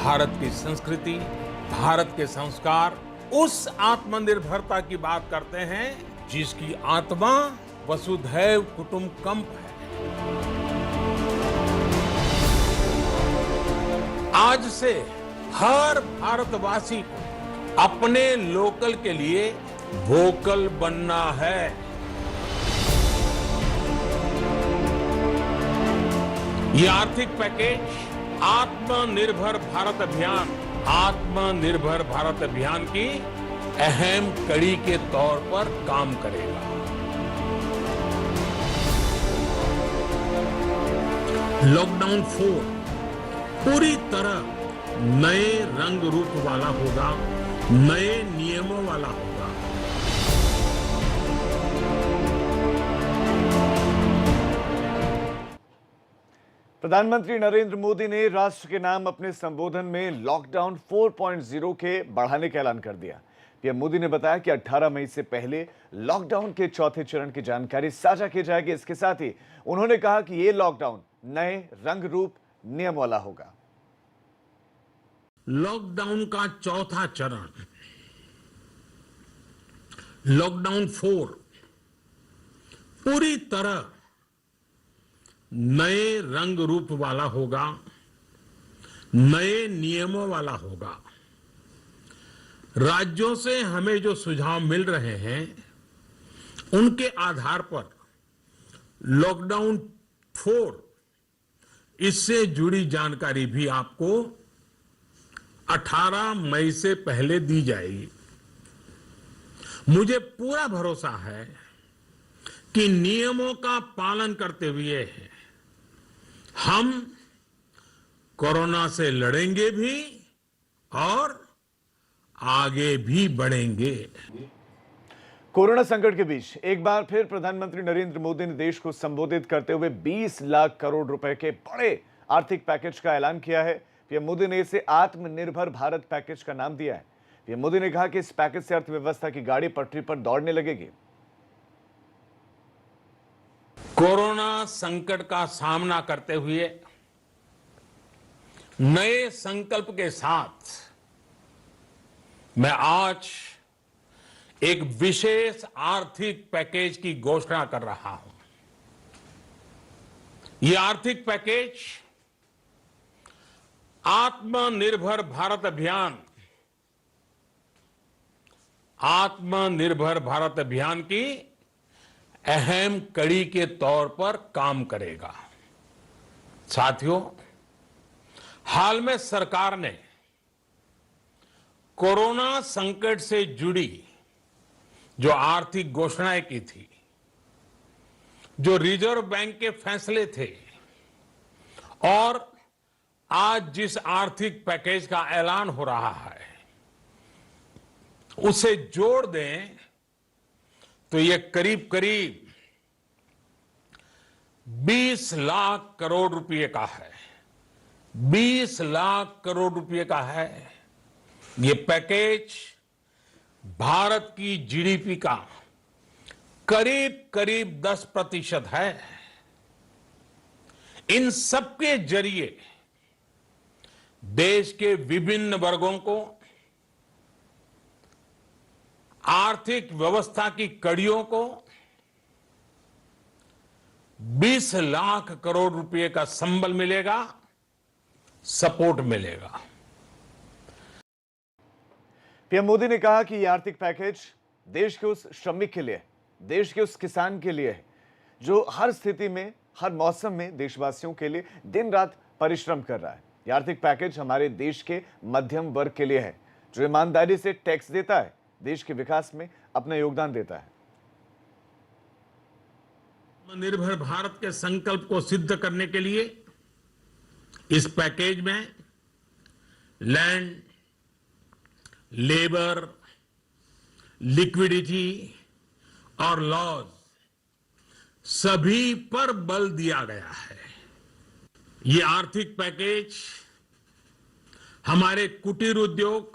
भारत की संस्कृति, भारत के संस्कार उस आत्मनिर्भरता की बात करते हैं जिसकी आत्मा वसुधैव कुटुंबकम है। आज से हर भारतवासी को अपने लोकल के लिए वोकल बनना है। ये आर्थिक पैकेज आत्मनिर्भर भारत अभियान की अहम कड़ी के तौर पर काम करेगा। लॉकडाउन 4 पूरी तरह नए रंग रूप वाला होगा, नए नियमों वाला होगा। प्रधानमंत्री नरेंद्र मोदी ने राष्ट्र के नाम अपने संबोधन में लॉकडाउन 4.0 के बढ़ाने का ऐलान कर दिया। पीएम मोदी ने बताया कि 18 मई से पहले लॉकडाउन के चौथे चरण की जानकारी साझा की जाएगी। इसके साथ ही उन्होंने कहा कि यह लॉकडाउन नए रंग रूप नियम वाला होगा। लॉकडाउन का चौथा चरण लॉकडाउन 4 पूरी तरह नए रंग रूप वाला होगा, नए नियमों वाला होगा। राज्यों से हमें जो सुझाव मिल रहे हैं उनके आधार पर लॉकडाउन 4 इससे जुड़ी जानकारी भी आपको 18 मई से पहले दी जाएगी। मुझे पूरा भरोसा है कि नियमों का पालन करते हुए हम कोरोना से लड़ेंगे भी और आगे भी बढ़ेंगे। कोरोना संकट के बीच एक बार फिर प्रधानमंत्री नरेंद्र मोदी ने देश को संबोधित करते हुए 20 लाख करोड़ रुपए के बड़े आर्थिक पैकेज का ऐलान किया है। पीएम मोदी ने इसे आत्मनिर्भर भारत पैकेज का नाम दिया है। पीएम मोदी ने कहा कि इस पैकेज से अर्थव्यवस्था की गाड़ी पटरी पर दौड़ने लगेगी। कोरोना संकट का सामना करते हुए नए संकल्प के साथ मैं आज एक विशेष आर्थिक पैकेज की घोषणा कर रहा हूं। यह आर्थिक पैकेज आत्मनिर्भर भारत अभियान की अहम कड़ी के तौर पर काम करेगा। साथियों, हाल में सरकार ने कोरोना संकट से जुड़ी जो आर्थिक घोषणाएं की थी, जो रिजर्व बैंक के फैसले थे और आज जिस आर्थिक पैकेज का ऐलान हो रहा है उसे जोड़ दें तो ये करीब करीब 20 लाख करोड़ रुपए का है। 20 लाख करोड़ रुपए का है। ये पैकेज भारत की जीडीपी का करीब करीब 10% है। इन सबके जरिए देश के विभिन्न वर्गों को आर्थिक व्यवस्था की कड़ियों को 20 लाख करोड़ रुपए का संबल मिलेगा, सपोर्ट मिलेगा। पीएम मोदी ने कहा कि यह आर्थिक पैकेज देश के उस श्रमिक के लिए, देश के उस किसान के लिए है जो हर स्थिति में, हर मौसम में देशवासियों के लिए दिन रात परिश्रम कर रहा है। यह आर्थिक पैकेज हमारे देश के मध्यम वर्ग के लिए है जो ईमानदारी से टैक्स देता है, देश के विकास में अपना योगदान देता है। आत्मनिर्भर भारत के संकल्प को सिद्ध करने के लिए इस पैकेज में लैंड, लेबर, लिक्विडिटी और लॉज सभी पर बल दिया गया है। ये आर्थिक पैकेज हमारे कुटीर उद्योग,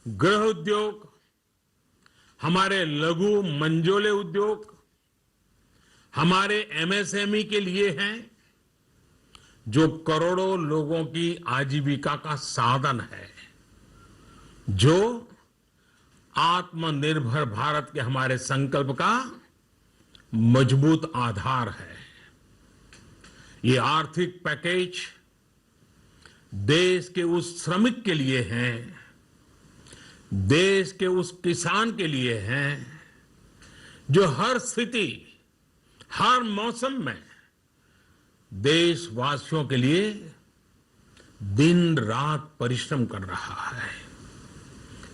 गृह उद्योग, हमारे लघु मंझोले उद्योग, हमारे एमएसएमई के लिए हैं जो करोड़ों लोगों की आजीविका का साधन है, जो आत्मनिर्भर भारत के हमारे संकल्प का मजबूत आधार है। ये आर्थिक पैकेज देश के उस श्रमिक के लिए है, देश के उस किसान के लिए है जो हर स्थिति, हर मौसम में देशवासियों के लिए दिन रात परिश्रम कर रहा है।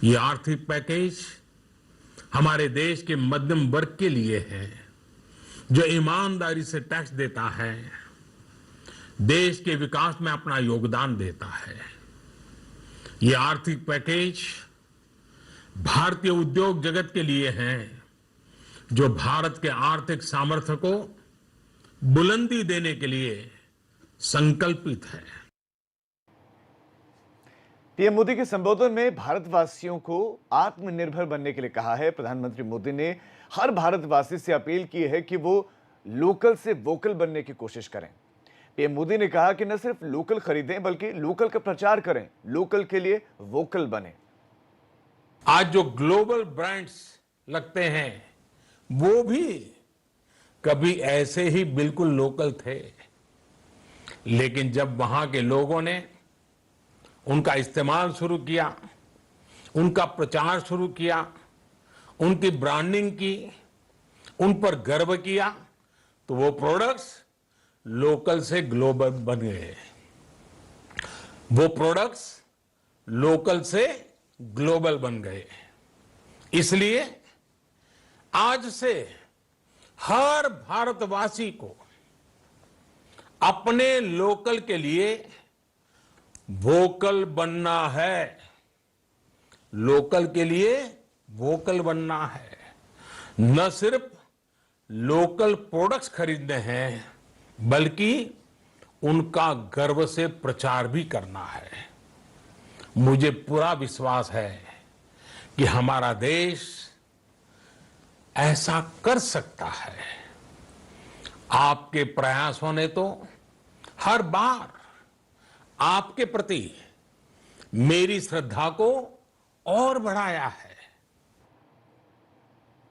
ये आर्थिक पैकेज हमारे देश के मध्यम वर्ग के लिए है, जो ईमानदारी से टैक्स देता है, देश के विकास में अपना योगदान देता है। ये आर्थिक पैकेज भारतीय उद्योग जगत के लिए है, जो भारत के आर्थिक सामर्थ्य को बुलंदी देने के लिए संकल्पित है। पीएम मोदी के संबोधन में भारतवासियों को आत्मनिर्भर बनने के लिए कहा है। प्रधानमंत्री मोदी ने हर भारतवासी से अपील की है कि वो लोकल से वोकल बनने की कोशिश करें। पीएम मोदी ने कहा कि न सिर्फ लोकल खरीदें बल्कि लोकल का प्रचार करें, लोकल के लिए वोकल बने। आज जो ग्लोबल ब्रांड्स लगते हैं वो भी कभी ऐसे ही बिल्कुल लोकल थे, लेकिन जब वहां के लोगों ने उनका इस्तेमाल शुरू किया, उनका प्रचार शुरू किया, उनकी ब्रांडिंग की, उन पर गर्व किया, तो वो प्रोडक्ट्स लोकल से ग्लोबल बन गए। वो प्रोडक्ट्स लोकल से ग्लोबल बन गए। इसलिए आज से हर भारतवासी को अपने लोकल के लिए वोकल बनना है। लोकल के लिए वोकल बनना है। न सिर्फ लोकल प्रोडक्ट्स खरीदने हैं बल्कि उनका गर्व से प्रचार भी करना है। मुझे पूरा विश्वास है कि हमारा देश ऐसा कर सकता है। आपके प्रयासों ने तो हर बार आपके प्रति मेरी श्रद्धा को और बढ़ाया है।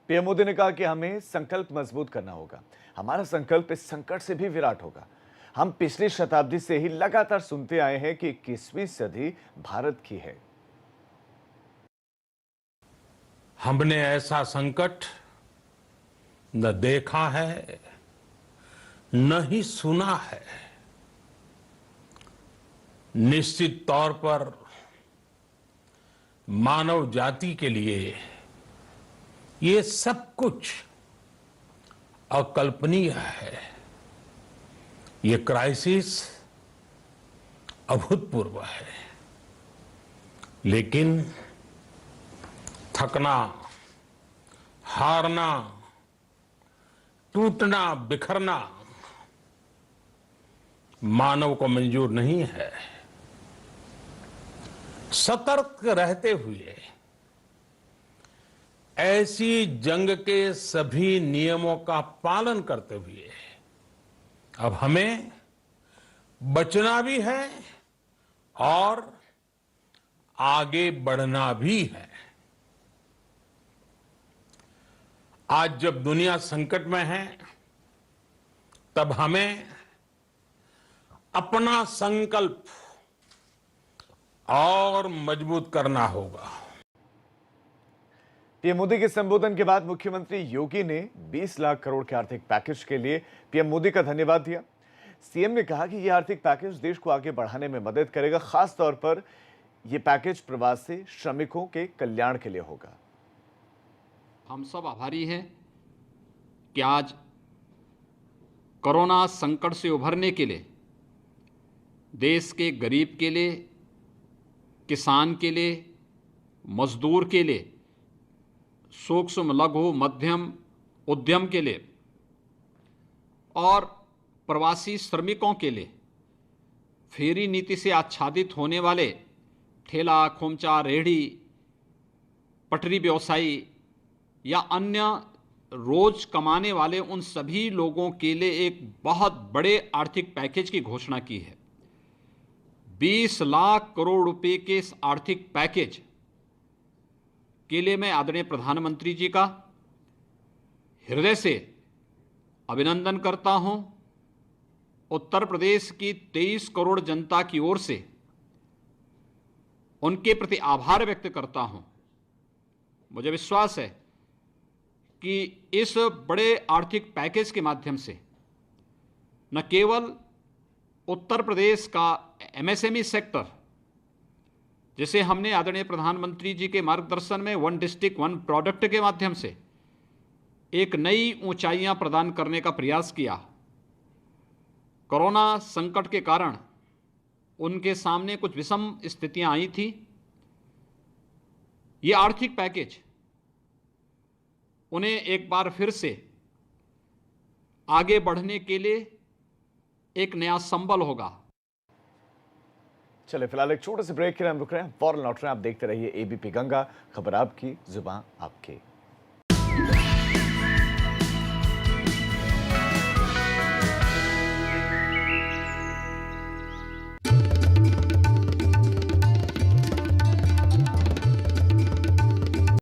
पीएम मोदी ने कहा कि हमें संकल्प मजबूत करना होगा। हमारा संकल्प इस संकट से भी विराट होगा। हम पिछली शताब्दी से ही लगातार सुनते आए हैं कि 21वीं सदी भारत की है। हमने ऐसा संकट न देखा है न ही सुना है। निश्चित तौर पर मानव जाति के लिए ये सब कुछ अकल्पनीय है। ये क्राइसिस अभूतपूर्व है, लेकिन थकना, हारना, टूटना, बिखरना मानव को मंजूर नहीं है। सतर्क रहते हुए ऐसी जंग के सभी नियमों का पालन करते हुए अब हमें बचना भी है और आगे बढ़ना भी है। आज जब दुनिया संकट में है, तब हमें अपना संकल्प और मजबूत करना होगा। पीएम मोदी के संबोधन के बाद मुख्यमंत्री योगी ने 20 लाख करोड़ के आर्थिक पैकेज के लिए पीएम मोदी का धन्यवाद दिया। सीएम ने कहा कि यह आर्थिक पैकेज देश को आगे बढ़ाने में मदद करेगा। खास तौर पर यह पैकेज प्रवासी श्रमिकों के कल्याण के लिए होगा। हम सब आभारी हैं कि आज कोरोना संकट से उभरने के लिए देश के गरीब के लिए, किसान के लिए, मजदूर के लिए, सूक्ष्म लघु मध्यम उद्यम के लिए और प्रवासी श्रमिकों के लिए फेरी नीति से आच्छादित होने वाले ठेला, खोमचा, रेहड़ी, पटरी व्यवसायी या अन्य रोज कमाने वाले उन सभी लोगों के लिए एक बहुत बड़े आर्थिक पैकेज की घोषणा की है। 20 लाख करोड़ रुपए के इस आर्थिक पैकेज के लिए मैं आदरणीय प्रधानमंत्री जी का हृदय से अभिनंदन करता हूं। उत्तर प्रदेश की 23 करोड़ जनता की ओर से उनके प्रति आभार व्यक्त करता हूं। मुझे विश्वास है कि इस बड़े आर्थिक पैकेज के माध्यम से न केवल उत्तर प्रदेश का एमएसएमई सेक्टर, जिसे हमने आदरणीय प्रधानमंत्री जी के मार्गदर्शन में वन डिस्ट्रिक्ट वन प्रोडक्ट के माध्यम से एक नई ऊंचाइयां प्रदान करने का प्रयास किया। कोरोना संकट के कारण उनके सामने कुछ विषम स्थितियां आई थी। ये आर्थिक पैकेज उन्हें एक बार फिर से आगे बढ़ने के लिए एक नया संबल होगा। चले फिलहाल एक छोटे से ब्रेक के लिए हम रुक रहे हैं, फौरन लौट रहे हैं। आप देखते रहिए एबीपी गंगा, खबर आपकी, जुबान आपकी।